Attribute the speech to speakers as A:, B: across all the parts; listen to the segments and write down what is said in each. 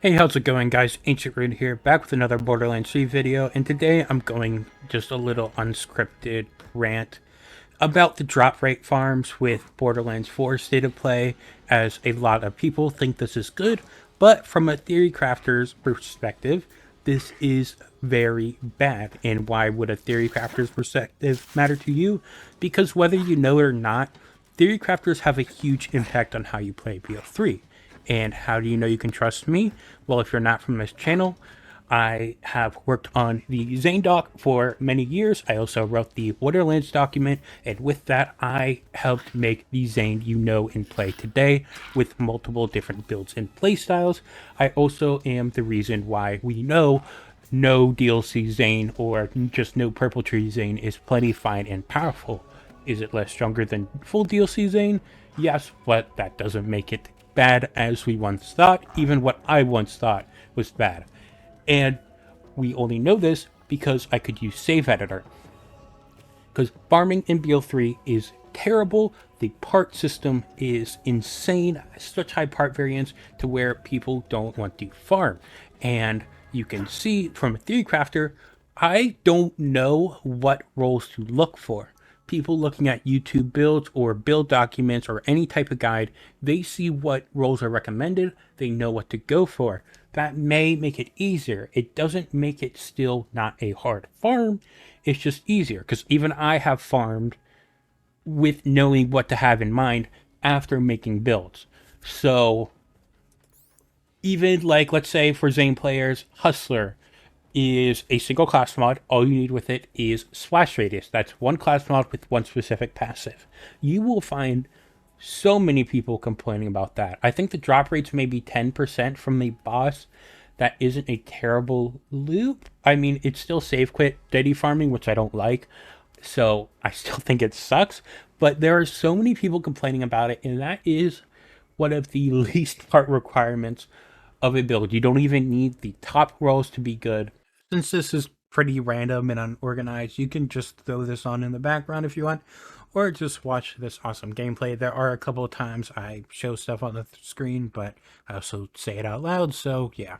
A: Hey, how's it going, guys? Ancient Rude here, back with another Borderlands 3 video, and today I'm going just a little unscripted rant about the drop rate farms with Borderlands 4 State of Play, as a lot of people think this is good, but from a Theorycrafter's perspective, this is very bad. And why would a Theorycrafter's perspective matter to you? Because whether you know it or not, Theorycrafters have a huge impact on how you play BO3. And how do you know you can trust me? Well, if you're not from this channel, I have worked on the Zane doc for many years. I also wrote the Borderlands document, and with that, I helped make the Zane you know and play today with multiple different builds and playstyles. I also am the reason why we know no DLC Zane or just no Purple Tree Zane is plenty fine and powerful. Is it less stronger than full DLC Zane? Yes, but that doesn't make it bad as we once thought. Even what I once thought was bad. And we only know this because I could use Save Editor. Because farming in BO3 is terrible. The part system is insane. Such high part variance to where people don't want to farm. And you can see from a Theorycrafter, I don't know what roles to look for. People looking at YouTube builds or build documents or any type of guide, they see what roles are recommended, they know what to go for. That may make it easier. It doesn't make it still not a hard farm, it's just easier. Because even I have farmed with knowing what to have in mind after making builds. So even like, let's say for Zane players, Hustler is a single class mod. All you need with it is Splash Radius. That's one class mod with one specific passive. You will find so many people complaining about that. I think the drop rate's maybe 10% from the boss. That isn't a terrible loop. I mean, it's still save quit deady farming, which I don't like. So I still think it sucks. But there are so many people complaining about it, and that is one of the least part requirements of a build. You don't even need the top roles to be good. Since this is pretty random and unorganized, you can just throw this on in the background if you want, or just watch this awesome gameplay. There are a couple of times I show stuff on the screen, but I also say it out loud, so yeah.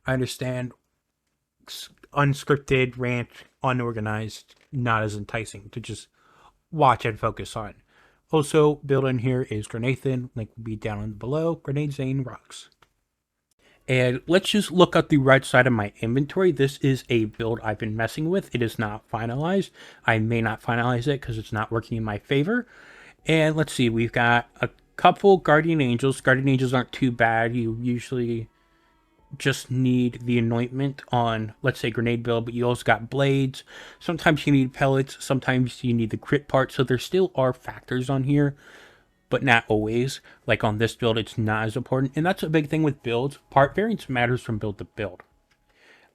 A: I understand unscripted, rant, unorganized, not as enticing to just watch and focus on. Also, build in here is Grenathan, link will be down below. Grenade Zane rocks. And let's just look at the right side of my inventory. This is a build I've been messing with. It is not finalized. I may not finalize it because it's not working in my favor. And let's see, we've got a couple Guardian Angels. Guardian Angels aren't too bad. You usually just need the anointment on, let's say, grenade build, but you also got blades. Sometimes you need pellets. Sometimes you need the crit part. So there still are factors on here, but not always. Like on this build, it's not as important. And that's a big thing with builds. Part variance matters from build to build.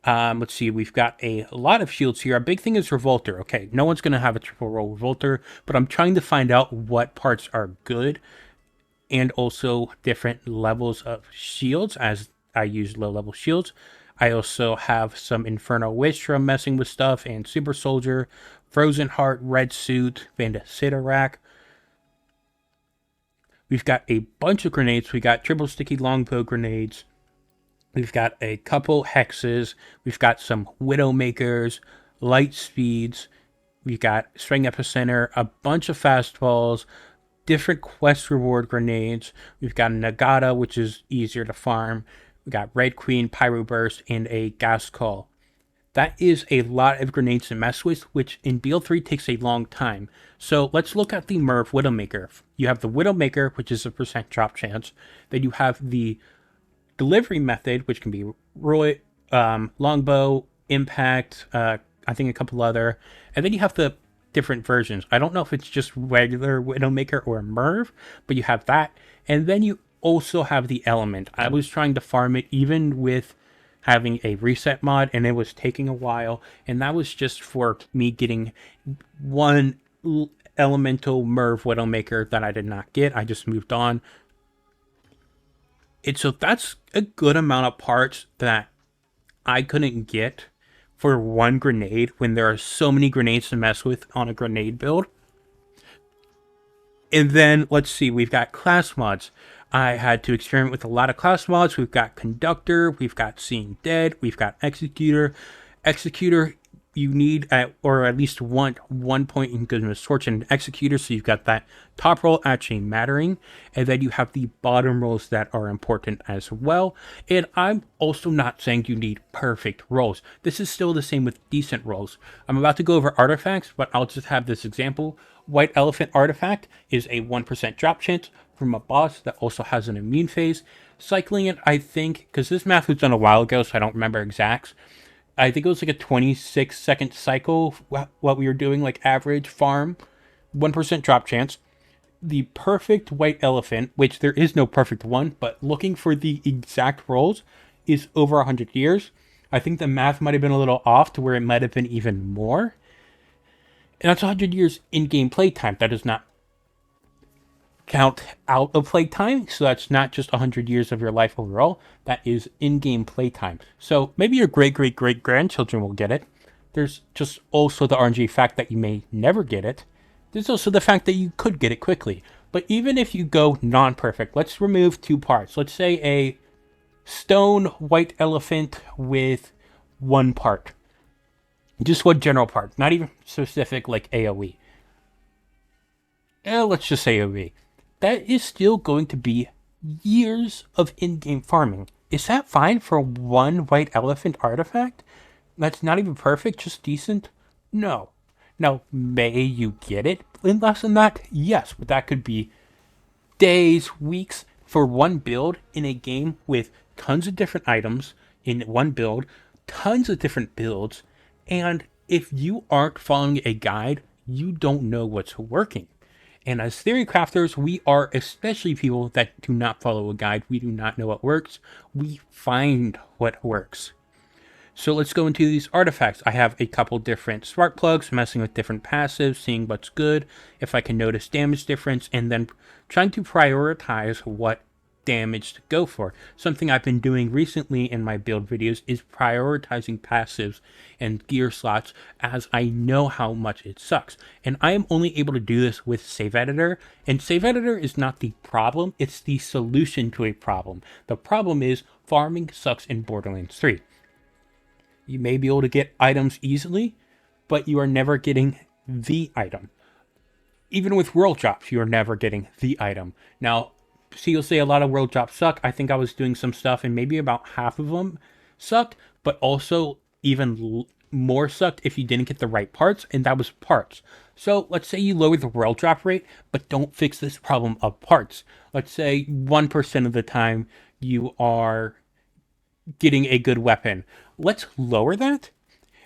A: Let's see, we've got a lot of shields here. A big thing is Revolter. Okay, no one's going to have a triple roll Revolter, but I'm trying to find out what parts are good and also different levels of shields as I use low level shields. I also have some Inferno Wish from messing with stuff, and Super Soldier, Frozen Heart, Red Suit, Vandacitarak. We've got a bunch of grenades. We got triple sticky longbow grenades. We've got a couple hexes. We've got some Widowmakers, light speeds. We've got string epicenter, a bunch of fastballs, different quest reward grenades. We've got a Nagata, which is easier to farm. We got Red Queen, Pyro Burst, and a Gas Call. That is a lot of grenades to mess with, which in BL3 takes a long time. So let's look at the Merv Widowmaker. You have the Widowmaker, which is a percent drop chance. Then you have the delivery method, which can be Roy, Longbow, Impact, I think a couple other. And then you have the different versions. I don't know if it's just regular Widowmaker or Merv, but you have that. And then you also have the Element. I was trying to farm it even with having a reset mod, and it was taking a while, and that was just for me getting one elemental Merv Widowmaker that I did not get. I just moved on. And so that's a good amount of parts that I couldn't get for one grenade when there are so many grenades to mess with on a grenade build. And then, let's see, we've got class mods. I had to experiment with a lot of class mods. We've got Conductor, we've got Seeing Dead, we've got Executor. Executor, you need, or at least want 1 point in Goodness Fortune Executor, so you've got that top roll actually mattering, and then you have the bottom rolls that are important as well. And I'm also not saying you need perfect rolls. This is still the same with decent rolls. I'm about to go over artifacts, but I'll just have this example. White Elephant artifact is a 1% drop chance from a boss that also has an immune phase. Cycling it, I think, because this math was done a while ago, so I don't remember exacts. I think it was like a 26-second cycle, what we were doing, like average farm, 1% drop chance. The perfect white elephant, which there is no perfect one, but looking for the exact rolls, is over 100 years. I think the math might have been a little off to where it might have been even more. And that's 100 years in-game playtime. That does not count out of playtime, so that's not just 100 years of your life overall. That is in-game playtime. So maybe your great-great-great-grandchildren will get it. There's just also the RNG fact that you may never get it. There's also the fact that you could get it quickly. But even if you go non-perfect, let's remove 2 parts. Let's say a stone white elephant with 1 part. Just 1 general part, not even specific like AoE. Let's just say AoE. That is still going to be years of in-game farming. Is that fine for 1 white elephant artifact? That's not even perfect, just decent? No. Now, may you get it in less than that? Yes, but that could be days, weeks for 1 build in a game with tons of different items in 1 build, tons of different builds, and if you aren't following a guide, you don't know what's working. And as Theorycrafters, we are especially people that do not follow a guide. We do not know what works. We find what works. So let's go into these artifacts. I have a couple different spark plugs, messing with different passives, seeing what's good, if I can notice damage difference, and then trying to prioritize what damage to go for. Something I've been doing recently in my build videos is prioritizing passives and gear slots, as I know how much it sucks. And I am only able to do this with Save Editor, and Save Editor is not the problem, it's the solution to a problem. The problem is farming sucks in Borderlands 3. You may be able to get items easily, but you are never getting the item. Even with world drops, you are never getting the item. Now, so you'll say a lot of world drops suck. I think I was doing some stuff and maybe about half of them sucked, but also even more sucked if you didn't get the right parts, and that was parts. So let's say you lower the world drop rate, but don't fix this problem of parts. Let's say 1% of the time you are getting a good weapon. Let's lower that,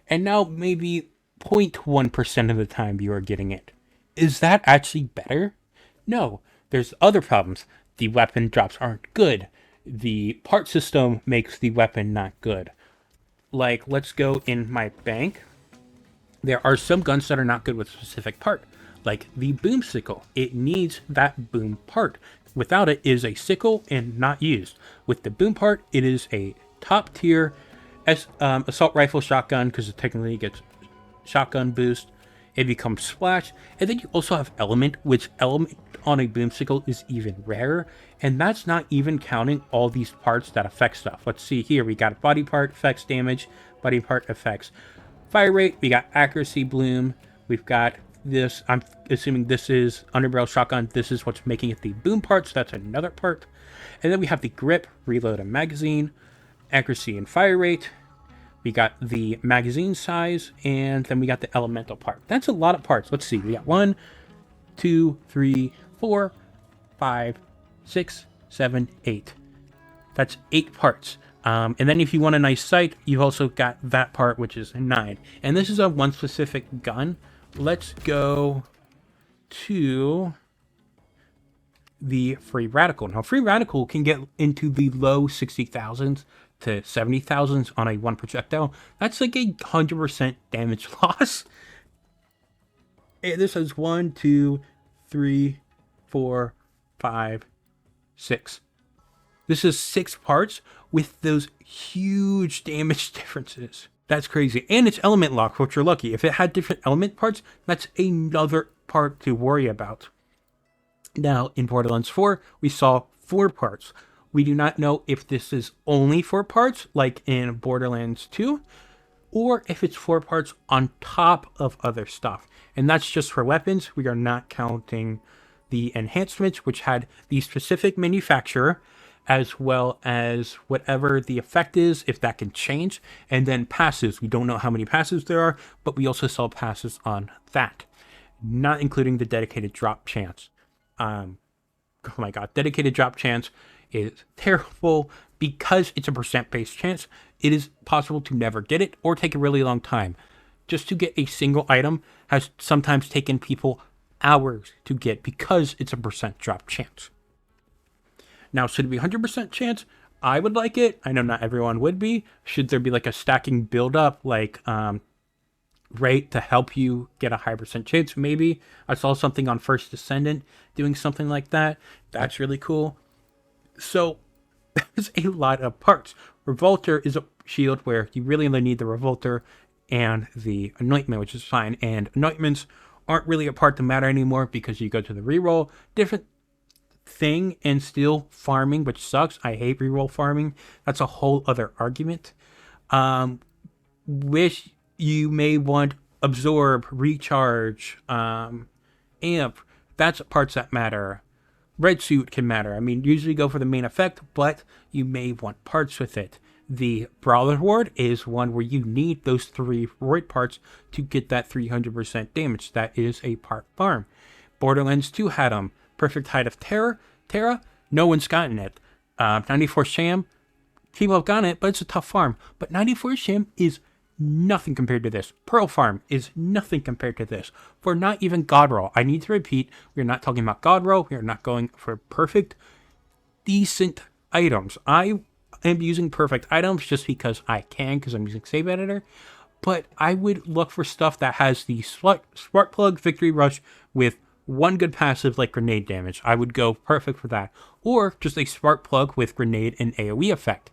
A: and now maybe 0.1% of the time you are getting it. Is that actually better? No, there's other problems. The weapon drops aren't good. The part system makes the weapon not good. Like, let's go in my bank. There are some guns that are not good with a specific part, like the boom sickle. It needs that boom part. Without it, it is a sickle and not used. With the boom part, it is a top tier assault rifle shotgun, because it technically gets shotgun boost. It becomes splash, and then you also have element, which element on a boomsicle is even rarer, and that's not even counting all these parts that affect stuff. Let's see here, we got body part affects damage, body part affects fire rate, we got accuracy bloom, we've got this, I'm assuming this is underbarrel shotgun, this is what's making it the boom part, so that's another part. And then we have the grip, reload and magazine, accuracy and fire rate. We got the magazine size, and then we got the elemental part. That's a lot of parts. Let's see. We got 1, 2, 3, 4, 5, 6, 7, 8. That's 8 parts. And then if you want a nice sight, you've also got that part, which is 9. And this is on one specific gun. Let's go to the Free Radical. Now, Free Radical can get into the low 60,000s to 70,000s on a 1 projectile. That's like a 100% damage loss. And this has 1, 2, 3, 4, 5, 6. This is 6 parts with those huge damage differences. That's crazy. And it's element lock, which you're lucky. If it had different element parts, that's another part to worry about. Now, in Borderlands 4, we saw 4 parts. We do not know if this is only 4 parts, like in Borderlands 2, or if it's 4 parts on top of other stuff. And that's just for weapons. We are not counting the enhancements, which had the specific manufacturer, as well as whatever the effect is, if that can change. And then passes. We don't know how many passes there are, but we also saw passes on that, not including the dedicated drop chance. Oh my god, dedicated drop chance is terrible because it's a percent-based chance. It is possible to never get it or take a really long time. Just to get a single item has sometimes taken people hours to get because it's a percent drop chance. Now, should it be 100% chance? I would like it. I know not everyone would be. Should there be like a stacking build up, like rate to help you get a high percent chance? Maybe. I saw something on First Descendant doing something like that. That's really cool. So there's a lot of parts. Revolter is a shield where you really only need the Revolter and the Anointment, which is fine. And Anointments aren't really a part to matter anymore because you go to the reroll. Different thing, and still farming, which sucks. I hate reroll farming. That's a whole other argument. Wish you may want Absorb, Recharge, Amp. That's parts that matter. Red Suit can matter. I mean, usually go for the main effect, but you may want parts with it. The Brawler Ward is one where you need those 3 Roid parts to get that 300% damage. That is a part farm. Borderlands 2 had them. Perfect Height of Terror. No one's gotten it. 94 Sham. People have gotten it, but it's a tough farm. But 94 Sham is nothing compared to this. Pearl Farm is nothing compared to this. For not even God Roll. I need to repeat, we're not talking about God Roll. We are not going for perfect, decent items. I am using perfect items just because I can, because I'm using Save Editor. But I would look for stuff that has the Spark Plug Victory Rush with 1 good passive like grenade damage. I would go perfect for that. Or just a Spark Plug with grenade and AoE effect.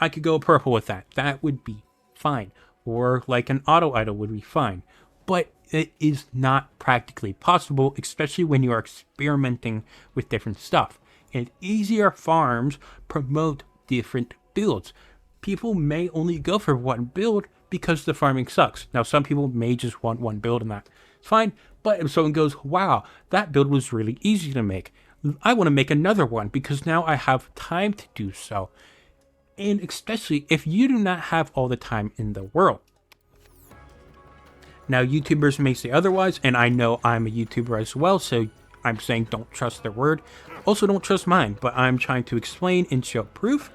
A: I could go purple with that. That would be fine. Or like an auto idol would be fine. But it is not practically possible, especially when you are experimenting with different stuff. And easier farms promote different builds. People may only go for 1 build because the farming sucks. Now, some people may just want 1 build and that's fine. But if someone goes, wow, that build was really easy to make, I want to make another one because now I have time to do so. And especially if you do not have all the time in the world. Now, YouTubers may say otherwise, and I know I'm a YouTuber as well, so I'm saying don't trust their word. Also, don't trust mine, but I'm trying to explain and show proof.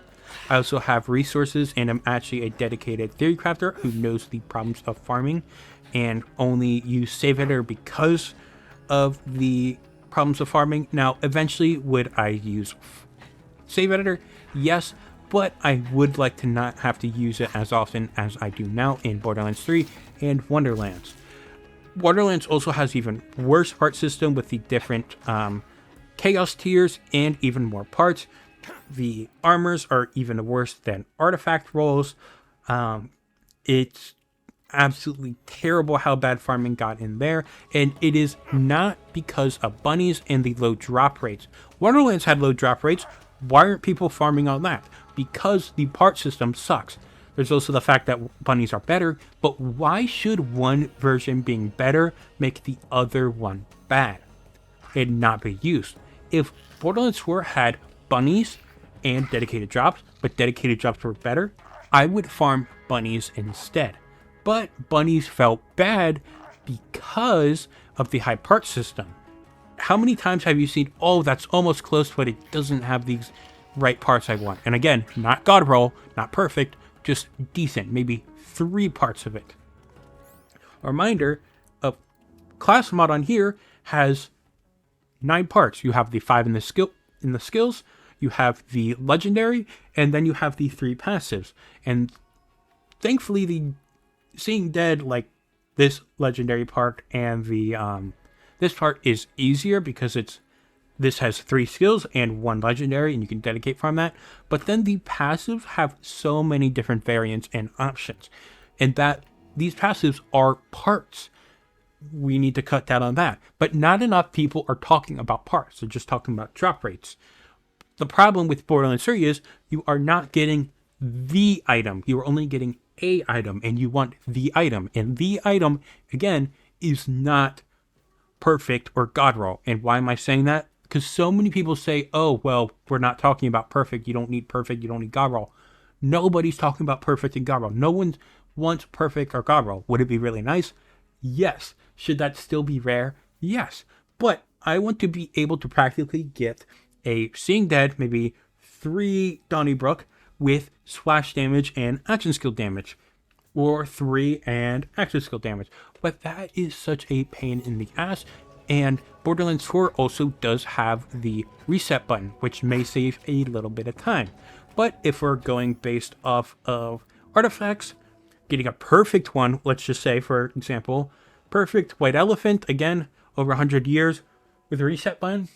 A: I also have resources, and I'm actually a dedicated Theorycrafter who knows the problems of farming and only use Save Editor because of the problems of farming. Now, eventually, would I use Save Editor? Yes, but I would like to not have to use it as often as I do now in Borderlands 3 and Wonderlands. Borderlands also has even worse part system with the different chaos tiers and even more parts. The armors are even worse than artifact rolls. It's absolutely terrible how bad farming got in there, and it is not because of bunnies and the low drop rates. Wonderlands had low drop rates. Why aren't people farming on that? Because the part system sucks. There's also the fact that bunnies are better, but why should one version being better make the other one bad and not be used? If Borderlands 4 had bunnies and dedicated drops, but dedicated drops were better, I would farm bunnies instead. But bunnies felt bad because of the high part system. How many times have you seen, oh, that's almost close, but it doesn't have these right parts I want? And again, not God roll, not perfect, just decent, maybe 3 parts of it. A reminder, a class mod on here has 9 parts. You have the 5 in the skills, you have the legendary, and then you have the 3 passives. And thankfully, the Seeing Dead, like this legendary part and the this part is easier because this has 3 skills and 1 legendary, and you can dedicate from that. But then the passives have so many different variants and options, and that these passives are parts. we need to cut down on that. But not enough people are talking about parts. They're just talking about drop rates. The problem with Borderlands 3 is you are not getting the item. You are only getting a item, and you want the item. And the item, again, is not perfect or god roll. And why am I saying that? Because so many people say, oh, well, we're not talking about perfect. You don't need perfect. You don't need god roll. Nobody's talking about perfect and god roll. No one wants perfect or god roll. Would it be really nice? Yes. Should that still be rare? Yes. But I want to be able to practically get a Seeing Dead, maybe 3 Donnybrook with splash damage and action skill damage, or 3 and action skill damage. But that is such a pain in the ass. And Borderlands 4 also does have the reset button, which may save a little bit of time. But if we're going based off of artifacts, getting a perfect one, let's just say, for example, perfect white elephant, again, over 100 years with a reset button,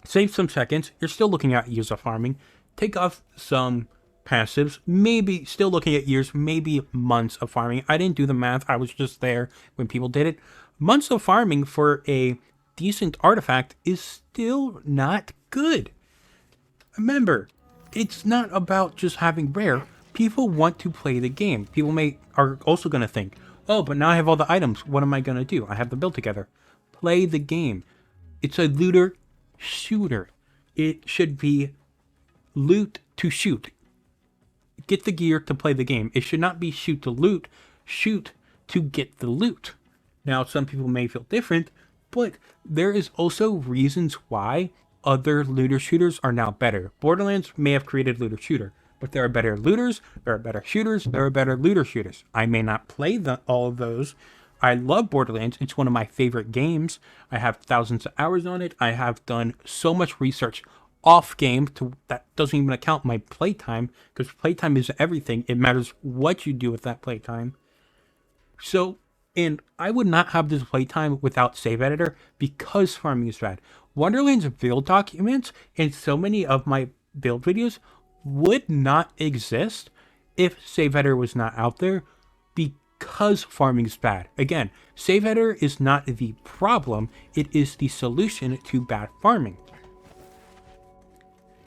A: save some seconds. You're still looking at years of farming. Take off some passives, maybe still looking at years, maybe months of farming. I didn't do the math. I was just there when people did it. Months of farming for a decent artifact is still not good. Remember, it's not about just having rare. People want to play the game. People are also going to think, oh, but now I have all the items. What am I going to do? I have the build together. Play the game. It's a looter shooter. It should be loot to shoot. Get the gear to play the game. It should not be shoot to loot. Shoot to get the loot. Now, some people may feel different, but there is also reasons why other looter shooters are now better. Borderlands may have created looter shooter, but there are better looters, there are better shooters, there are better looter shooters. I may not play all of those. I love Borderlands. It's one of my favorite games. I have thousands of hours on it. I have done so much research off game that doesn't even account my playtime, because playtime is everything. It matters what you do with that playtime. So, and I would not have this playtime without Save Editor because farming is bad. Wonderland's build documents and so many of my build videos would not exist if Save Editor was not out there because farming is bad. Again, Save Editor is not the problem, it is the solution to bad farming.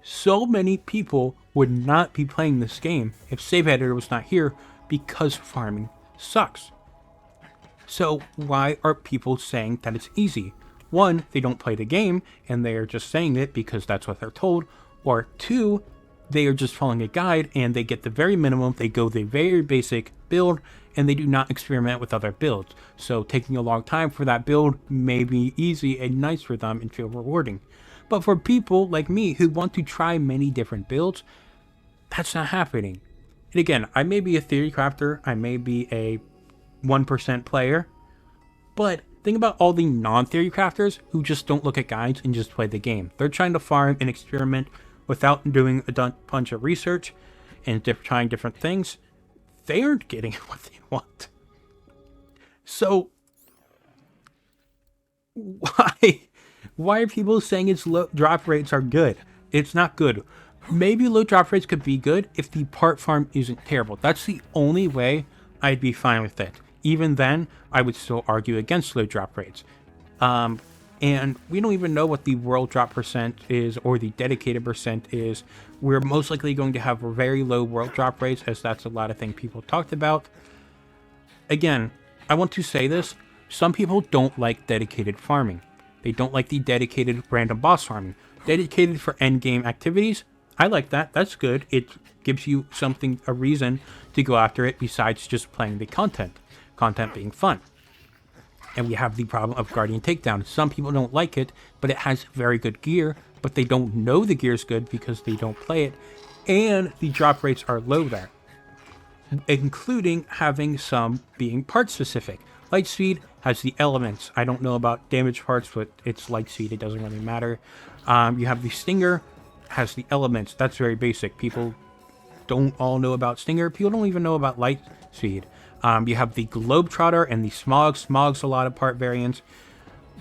A: So many people would not be playing this game if Save Editor was not here because farming sucks. So why are people saying that it's easy? One, they don't play the game and they are just saying it because that's what they're told. Or two, they are just following a guide and they get the very minimum. They go the very basic build and they do not experiment with other builds. So taking a long time for that build may be easy and nice for them and feel rewarding. But for people like me who want to try many different builds, that's not happening. And again, I may be a Theorycrafter, I may be a 1% player, but think about all the non-Theorycrafters who just don't look at guides and just play the game. They're trying to farm and experiment without doing a bunch of research and trying different things. They aren't getting what they want. So why are people saying its low drop rates are good? It's not good. Maybe low drop rates could be good if the part farm isn't terrible. That's the only way I'd be fine with it. Even then, I would still argue against low drop rates. And we don't even know what the world drop percent is or the dedicated percent is. We're most likely going to have very low world drop rates, as that's a lot of things people talked about. Again, I want to say this. Some people don't like dedicated farming. They don't like the dedicated random boss farming. Dedicated for endgame activities, I like that. That's good. It gives you something, a reason to go after it besides just playing the content. Content being fun. And we have the problem of Guardian Takedown. Some people don't like it, but it has very good gear, but they don't know the gear is good because they don't play it, and the drop rates are low there, including having some being part specific. Lightspeed has the elements. I don't know about damage parts, but it's Lightspeed. It doesn't really matter. You have the Stinger, has the elements. That's very basic. People don't all know about Stinger. People don't even know about Lightspeed. You have the Globetrotter and the Smog. Smog's a lot of part variance.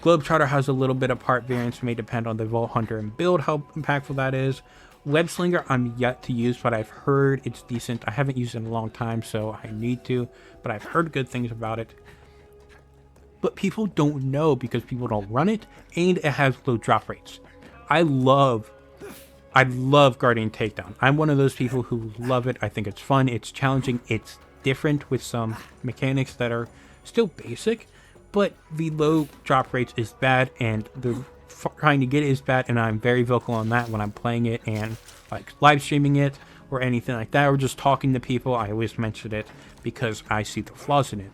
A: Globetrotter has a little bit of part variance. May depend on the Vault Hunter and build how impactful that is. Webslinger I'm yet to use, but I've heard it's decent. I haven't used it in a long time, so I need to, but I've heard good things about it. but people don't know because people don't run it, and it has low drop rates. I love Guardian Takedown. I'm one of those people who love it. I think it's fun, it's challenging, it's different with some mechanics that are still basic, but the low drop rates is bad, and the trying to get it is bad, and I'm very vocal on that when I'm playing it and like live streaming it or anything like that, or just talking to people. I always mention it because I see the flaws in it.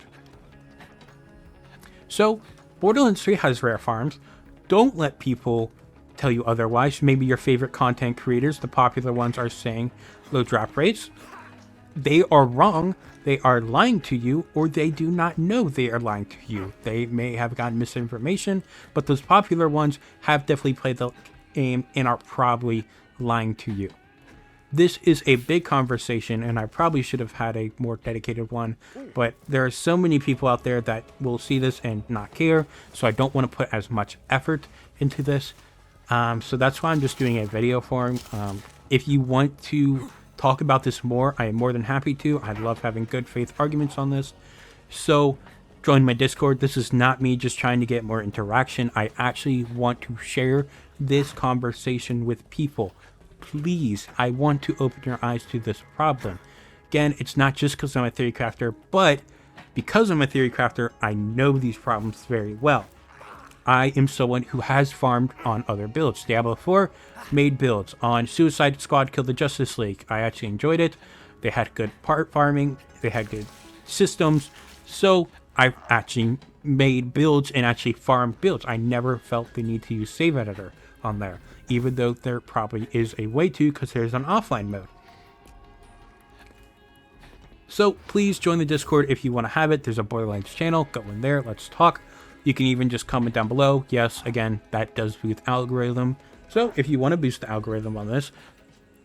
A: So Borderlands 3 has rare farms. Don't let people tell you otherwise. Maybe your favorite content creators, the popular ones, are saying low drop rates. They are wrong. They are lying to you, or they do not know they are lying to you. They may have gotten misinformation, but those popular ones have definitely played the game and are probably lying to you. This is a big conversation, and I probably should have had a more dedicated one, but there are so many people out there that will see this and not care, so I don't want to put as much effort into this. So that's why I'm just doing a video form. If you want to talk about this more, I am more than happy to. I love having good faith arguments on this. So join my Discord. This is not me just trying to get more interaction. I actually want to share this conversation with people. Please, I want to open your eyes to this problem. Again, it's not just because I'm a Theorycrafter, but because I'm a Theorycrafter, I know these problems very well. I am someone who has farmed on other builds. Diablo 4 made builds. On Suicide Squad Kill the Justice League, I actually enjoyed it. They had good part farming. They had good systems. So I've actually made builds and actually farmed builds. I never felt the need to use Save Editor on there, even though there probably is a way to, because there's an offline mode. So please join the Discord if you want to have it. There's a Borderlands channel. Go in there. Let's talk. You can even just comment down below. Yes, again, that does boost algorithm. So if you want to boost the algorithm on this,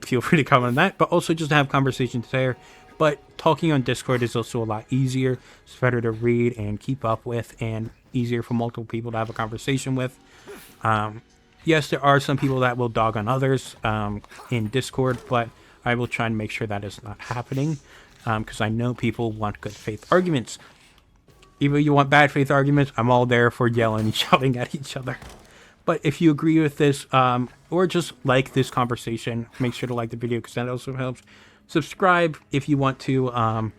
A: feel free to comment on that, but also just have conversations there. But talking on Discord is also a lot easier. It's better to read and keep up with, and easier for multiple people to have a conversation with. Yes, there are some people that will dog on others in Discord, but I will try and make sure that is not happening, because I know people want good faith arguments. Even if you want bad faith arguments, I'm all there for yelling and shouting at each other. But if you agree with this, or just like this conversation, make sure to like the video because that also helps. Subscribe if you want to.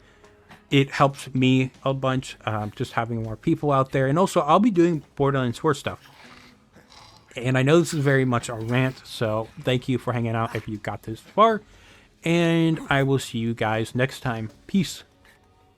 A: It helps me a bunch, just having more people out there. And also, I'll be doing Borderlands 4 stuff. And I know this is very much a rant, so thank you for hanging out if you got this far. And I will see you guys next time. Peace.